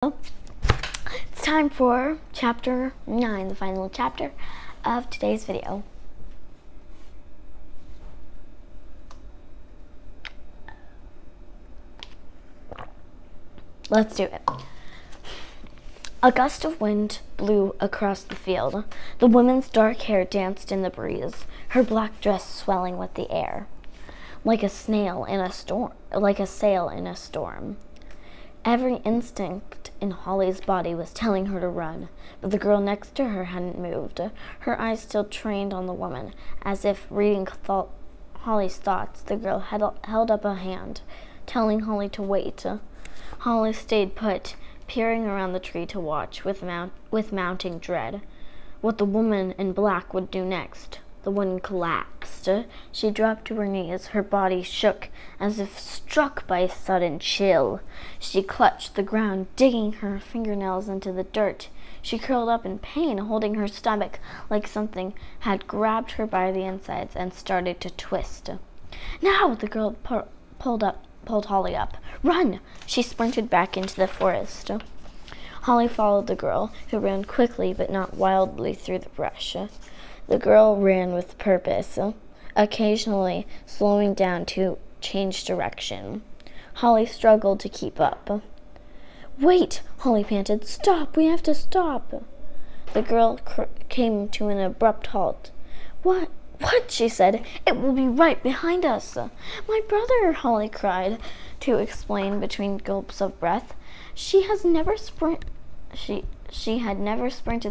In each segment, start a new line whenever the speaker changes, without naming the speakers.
It's time for chapter 9, the final chapter of today's video. Let's do it. A gust of wind blew across the field. The woman's dark hair danced in the breeze, her black dress swelling with the air, like a sail in a storm. Every instinct in Holly's body was telling her to run, but the girl next to her hadn't moved, her eyes still trained on the woman. As if reading Holly's thoughts, the girl held up a hand, telling Holly to wait. Holly stayed put, peering around the tree to watch with mounting dread what the woman in black would do next. The woman collapsed. She dropped to her knees. Her body shook as if struck by a sudden chill. She clutched the ground, digging her fingernails into the dirt. She curled up in pain, holding her stomach like something had grabbed her by the insides and started to twist. "Now!" The girl pulled Holly up. "Run!" She sprinted back into the forest. Holly followed the girl, who ran quickly but not wildly through the brush. The girl ran with purpose, occasionally slowing down to change direction. Holly struggled to keep up. "Wait!" Holly panted. "Stop! We have to stop!" The girl came to an abrupt halt. What? She said. "It will be right behind us." "My brother!" Holly cried, to explain between gulps of breath. She had never sprinted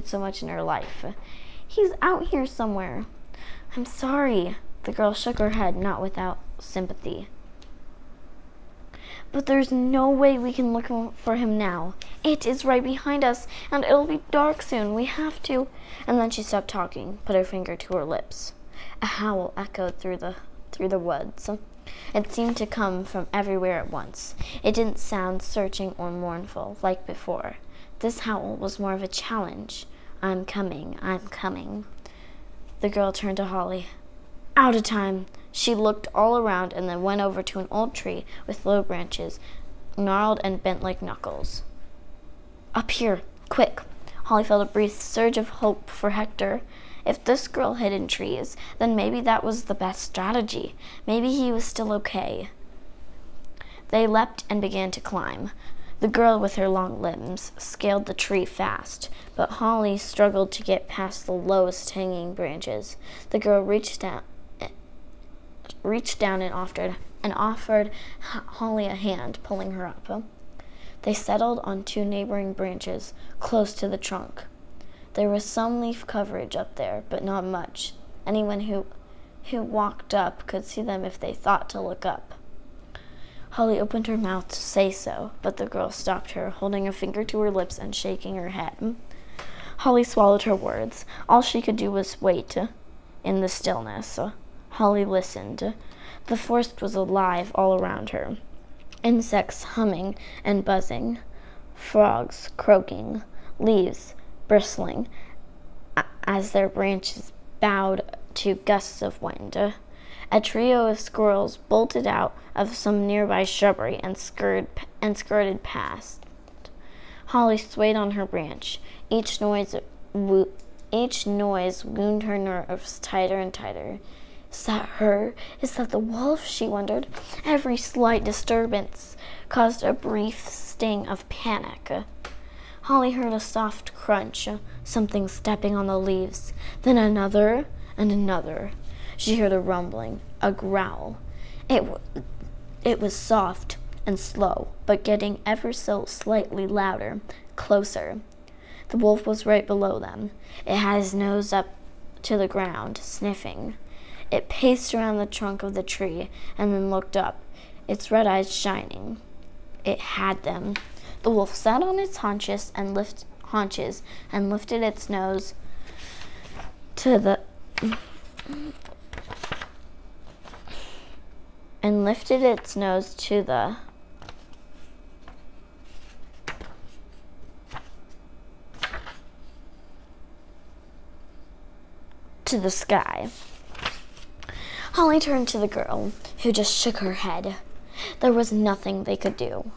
so much in her life. "He's out here somewhere." "I'm sorry." The girl shook her head, not without sympathy. "But there's no way we can look for him now. It is right behind us, and it'll be dark soon. We have to—" And then she stopped talking, put her finger to her lips. A howl echoed through the woods. It seemed to come from everywhere at once. It didn't sound searching or mournful like before. This howl was more of a challenge. "I'm coming, I'm coming." The girl turned to Holly. "Out of time." She looked all around and then went over to an old tree with low branches, gnarled and bent like knuckles. "Up here, quick." Holly felt a brief surge of hope for Hector. If this girl hid in trees, then maybe that was the best strategy. Maybe he was still okay. They leapt and began to climb. The girl, with her long limbs, scaled the tree fast, but Holly struggled to get past the lowest hanging branches. The girl reached down and offered Holly a hand, pulling her up. They settled on two neighboring branches, close to the trunk. There was some leaf coverage up there, but not much. Anyone who walked up could see them if they thought to look up. Holly opened her mouth to say so, but the girl stopped her, holding a finger to her lips and shaking her head. Holly swallowed her words. All she could do was wait in the stillness. Holly listened. The forest was alive all around her. Insects humming and buzzing, frogs croaking, leaves bristling as their branches bowed to gusts of wind. A trio of squirrels bolted out of some nearby shrubbery and skirted past. Holly swayed on her branch. Each noise wound her nerves tighter and tighter. Is that her? Is that the wolf? She wondered. Every slight disturbance caused a brief sting of panic. Holly heard a soft crunch, something stepping on the leaves, then another and another. She heard a rumbling, a growl. It was soft and slow, but getting ever so slightly louder, closer. The wolf was right below them. It had his nose up to the ground, sniffing. It paced around the trunk of the tree and then looked up, its red eyes shining. It had them. The wolf sat on its haunches and lifted its nose to the sky. Holly turned to the girl, who just shook her head. There was nothing they could do.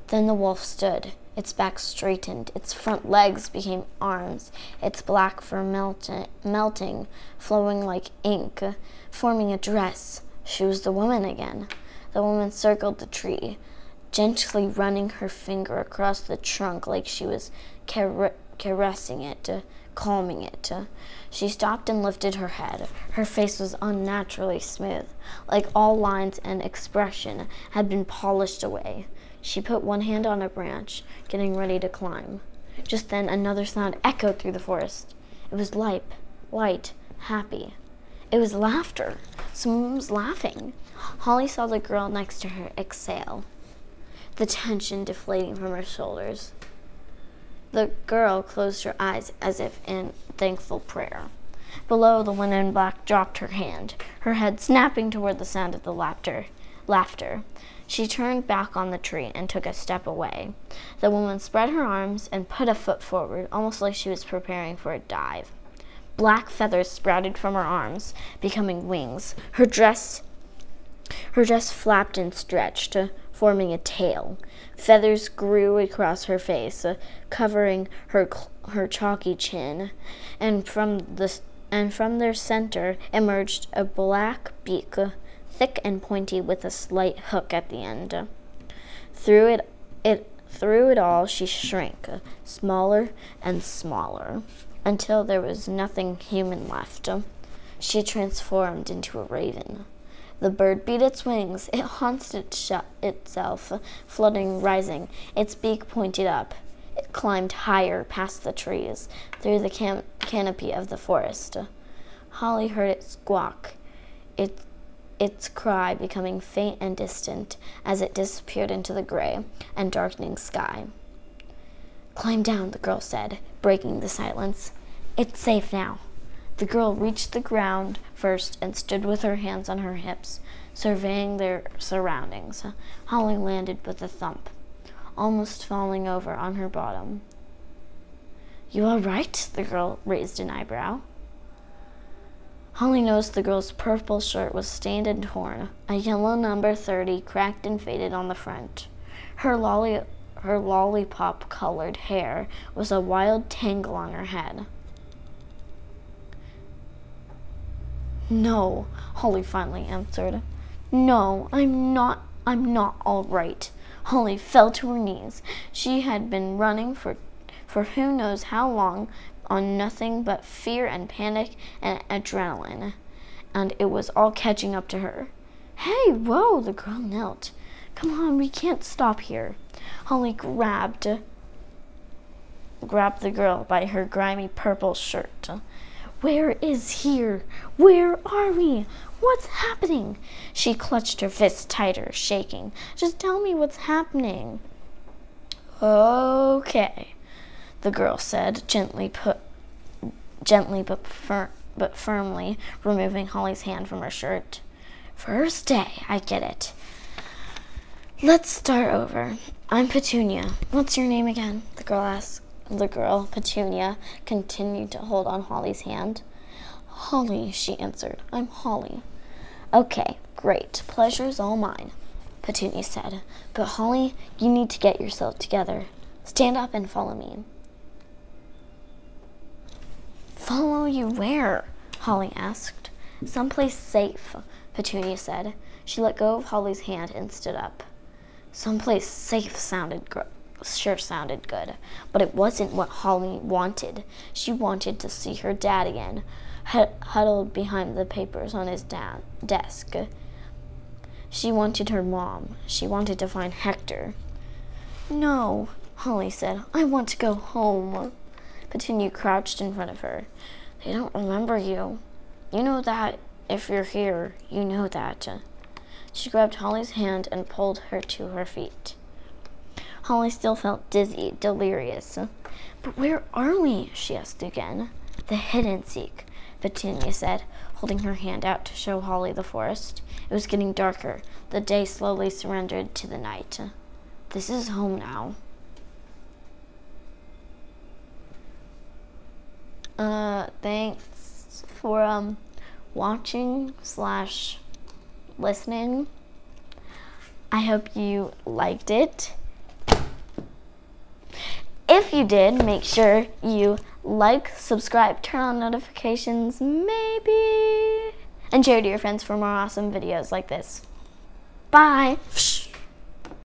Then the wolf stood, Its back straightened, its front legs became arms, its black fur melting, flowing like ink, forming a dress. She was the woman again. The woman circled the tree, gently running her finger across the trunk like she was caressing it, calming it. She stopped and lifted her head. Her face was unnaturally smooth, like all lines and expression had been polished away. She put one hand on a branch, getting ready to climb. Just then another sound echoed through the forest. It was light, happy. It was laughter. Someone was laughing. Holly saw the girl next to her exhale, the tension deflating from her shoulders. The girl closed her eyes as if in thankful prayer. Below, the woman in black dropped her hand, her head snapping toward the sound of the laughter. She turned back on the tree and took a step away. The woman spread her arms and put a foot forward, almost like she was preparing for a dive. Black feathers sprouted from her arms, becoming wings. Her dress flapped and stretched, forming a tail. Feathers grew across her face, covering her chalky chin, and from their center emerged a black beak, thick and pointy with a slight hook at the end. Through it all she shrank, smaller and smaller, until there was nothing human left. She transformed into a raven. The bird beat its wings. It haunted itself, fluttering, rising. Its beak pointed up. It climbed higher past the trees, through the canopy of the forest. Holly heard it squawk, its cry becoming faint and distant as it disappeared into the gray and darkening sky. "Climb down," the girl said, breaking the silence. "It's safe now." The girl reached the ground first and stood with her hands on her hips, surveying their surroundings. Holly landed with a thump, almost falling over on her bottom. "You all right?" The girl raised an eyebrow. Holly noticed the girl's purple shirt was stained and torn, a yellow number 30 cracked and faded on the front. Her lollipop-colored hair was a wild tangle on her head. "No," Holly finally answered. "No, I'm not all right." Holly fell to her knees. She had been running for who knows how long on nothing but fear and panic and adrenaline, and it was all catching up to her. "Hey, whoa," the girl knelt. "Come on, we can't stop here." Holly grabbed the girl by her grimy purple shirt. "Where is here? Where are we? What's happening?" She clutched her fists tighter, shaking. "Just tell me what's happening." "Okay," the girl said, gently but firmly, removing Holly's hand from her shirt. "First day, I get it. Let's start over. I'm Petunia. What's your name again?" the girl asked. The girl, Petunia, continued to hold on Holly's hand. "Holly," she answered. "I'm Holly." "Okay, great. Pleasure's all mine," Petunia said. "But Holly, you need to get yourself together. Stand up and follow me." "Follow you where?" Holly asked. "Someplace safe," Petunia said. She let go of Holly's hand and stood up. Someplace safe sure sounded good, but it wasn't what Holly wanted. She wanted to see her dad again, huddled behind the papers on his desk. She wanted her mom. She wanted to find Hector. "No," Holly said. "I want to go home." Petunia crouched in front of her. "They don't remember you. You know that. If you're here, you know that." She grabbed Holly's hand and pulled her to her feet. Holly still felt dizzy, delirious. "But where are we?" she asked again. "The Hiddenseek," Petunia said, holding her hand out to show Holly the forest. It was getting darker. The day slowly surrendered to the night. "This is home now." Thanks for watching / listening. I hope you liked it. if you did, make sure you like, subscribe, turn on notifications, maybe, and share to your friends for more awesome videos like this. Bye!